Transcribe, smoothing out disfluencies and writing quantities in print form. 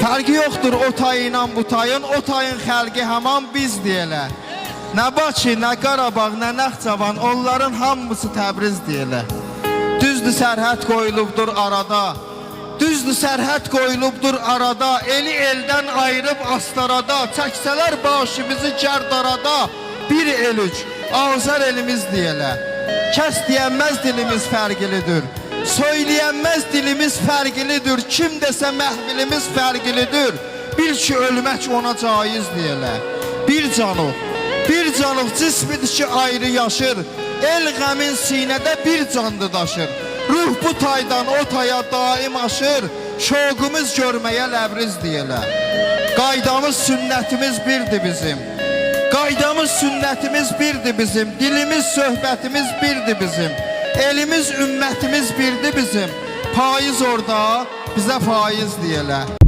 Fərqi yoxdur o tayıyla bu tayın, o tayın xəlqi həman biz deyələr. Nə Bakı, nə Qarabağ, nə Naxçıvan, onların hamısı Təbriz deyələr. Düzdür sərhəd qoyulubdur arada, düzdür sərhəd qoyulubdur arada, eli eldən ayırıb astarada, çəksələr başımızı gərdarada, bir el üç, Azər elimiz deyələr. Kəs deyənməz dilimiz fərqlidir, söyləyənməz dilimiz fərqlidir, kim desə məhvilimiz fərqlidir, bil ki ölmək ona caiz deyələr. Bir canıq cismidir ki ayrı yaşır, el qəmin sinədə bir canlı daşır. Ruh bu taydan o taya daim aşır, şoqumuz görməyə ləbriz deyələr. Qaydamız, sünnətimiz birdir bizim. Qaydamız, sünnətimiz birdir bizim. Dilimiz, söhbətimiz birdir bizim. Elimiz, ümmətimiz birdir bizim. Payız orada, bizə faiz deyələr.